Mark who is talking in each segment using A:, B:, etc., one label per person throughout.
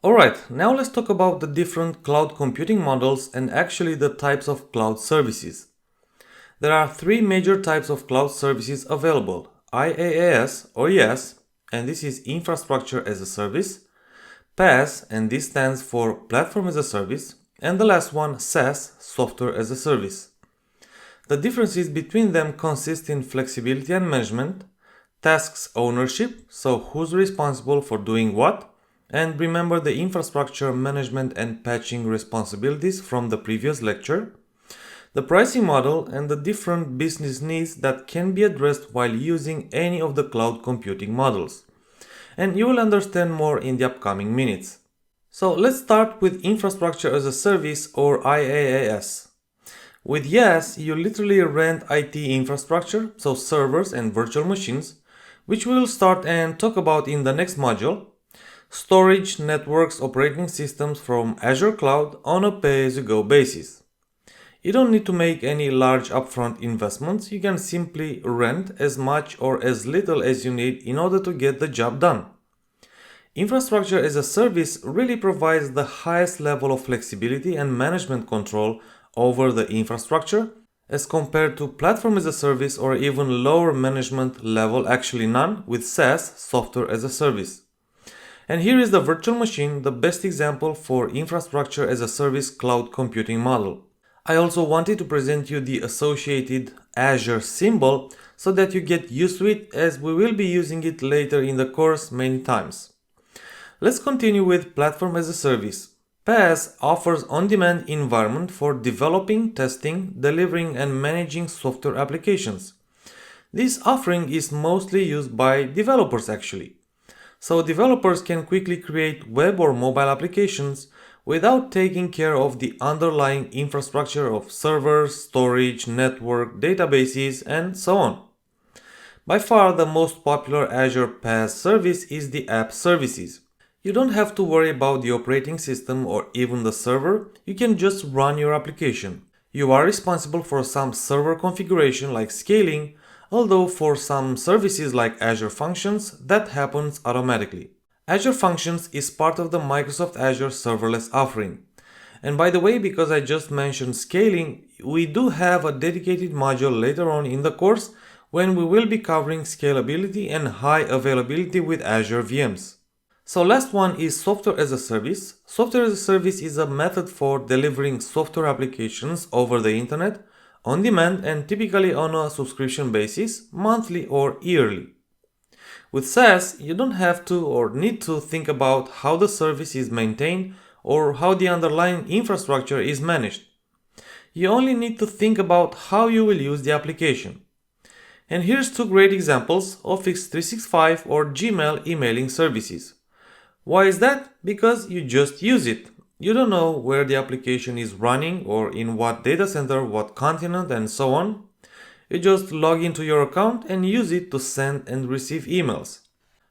A: Alright, now let's talk about the different cloud computing models and actually the types of cloud services. There are three major types of cloud services available: IaaS or IaaS, and this is Infrastructure as a Service; PaaS, and this stands for Platform as a Service; and the last one, SaaS, Software as a Service. The differences between them consist in flexibility and management, tasks ownership, so who's responsible for doing what, and remember the infrastructure management and patching responsibilities from the previous lecture, the pricing model, and the different business needs that can be addressed while using any of the cloud computing models. And you will understand more in the upcoming minutes. So let's start with Infrastructure as a Service or IaaS. With IaaS, you literally rent IT infrastructure, so servers and virtual machines, which we will start and talk about in the next module. Storage, networks, operating systems from Azure Cloud on a pay-as-you-go basis. You don't need to make any large upfront investments, you can simply rent as much or as little as you need in order to get the job done. Infrastructure as a Service really provides the highest level of flexibility and management control over the infrastructure as compared to Platform as a Service or even lower management level, actually none, with SaaS, Software as a Service. And here is the virtual machine, the best example for Infrastructure as a Service cloud computing model. I also wanted to present you the associated Azure symbol so that you get used to it, as we will be using it later in the course many times. Let's continue with Platform as a Service. PaaS offers on-demand environment for developing, testing, delivering, and managing software applications. This offering is mostly used by developers actually. So developers can quickly create web or mobile applications without taking care of the underlying infrastructure of servers, storage, network, databases, and so on. By far the most popular Azure PaaS service is the App Services. You don't have to worry about the operating system or even the server, you can just run your application. You are responsible for some server configuration like scaling, although for some services like Azure Functions, that happens automatically. Azure Functions is part of the Microsoft Azure serverless offering. And by the way, because I just mentioned scaling, we do have a dedicated module later on in the course when we will be covering scalability and high availability with Azure VMs. So last one is Software as a Service. Software as a Service is a method for delivering software applications over the internet on demand and typically on a subscription basis, monthly or yearly. With SaaS, you don't have to or need to think about how the service is maintained or how the underlying infrastructure is managed. You only need to think about how you will use the application. And here's two great examples: Office 365 or Gmail emailing services. Why is that? Because you just use it. You don't know where the application is running or in what data center, what continent, and so on. You just log into your account and use it to send and receive emails.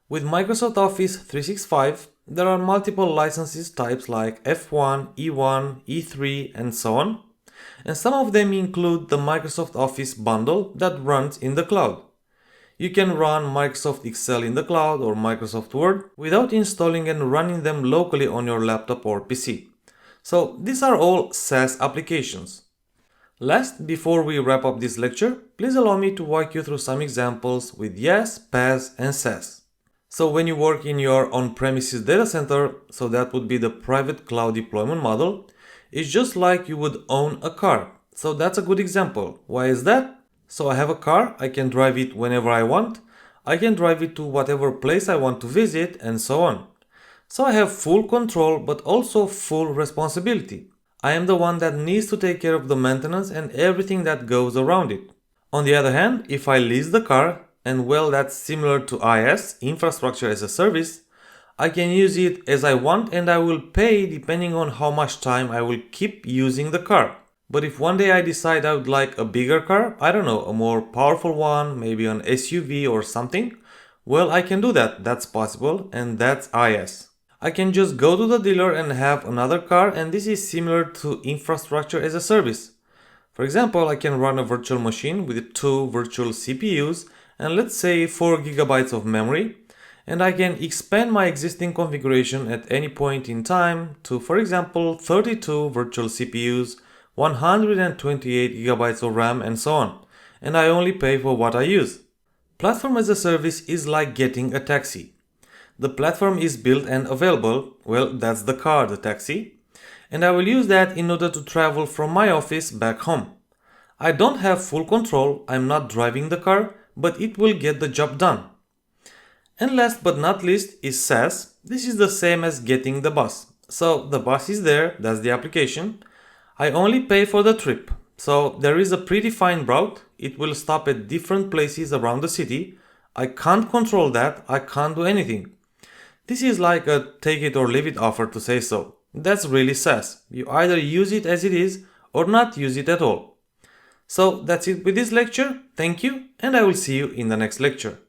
A: With Microsoft Office 365, there are multiple licenses types like F1, E1, E3, and so on. And some of them include the Microsoft Office bundle that runs in the cloud. You can run Microsoft Excel in the cloud or Microsoft Word without installing and running them locally on your laptop or PC. So these are all SaaS applications. Last, before we wrap up this lecture, please allow me to walk you through some examples with IaaS, PaaS, and SaaS. So when you work in your on-premises data center, so that would be the private cloud deployment model, it's just like you would own a car. So that's a good example. Why is that? So I have a car, I can drive it whenever I want, I can drive it to whatever place I want to visit, and so on. So I have full control but also full responsibility. I am the one that needs to take care of the maintenance and everything that goes around it. On the other hand, if I lease the car, and well, that's similar to IaaS, Infrastructure as a Service, I can use it as I want and I will pay depending on how much time I will keep using the car. But if one day I decide I would like a bigger car, I don't know, a more powerful one, maybe an SUV or something, well, I can do that, that's possible, and that's IaaS. I can just go to the dealer and have another car, and this is similar to Infrastructure as a Service. For example, I can run a virtual machine with two virtual CPUs and let's say 4 GB of memory, and I can expand my existing configuration at any point in time to, for example, 32 virtual CPUs, 128 GB of RAM, and so on, and I only pay for what I use. Platform as a service is like getting a taxi. The platform is built and available, well, that's the car, the taxi, and I will use that in order to travel from my office back home. I don't have full control, I'm not driving the car, but it will get the job done. And last but not least is SaaS. This is the same as getting the bus. So the bus is there, that's the application. I only pay for the trip. So there is a predefined route. It will stop at different places around the city. I can't control that. I can't do anything. This is like a take it or leave it offer, to say so. That's really SaaS. You either use it as it is or not use it at all. So that's it with this lecture. Thank you, and I will see you in the next lecture.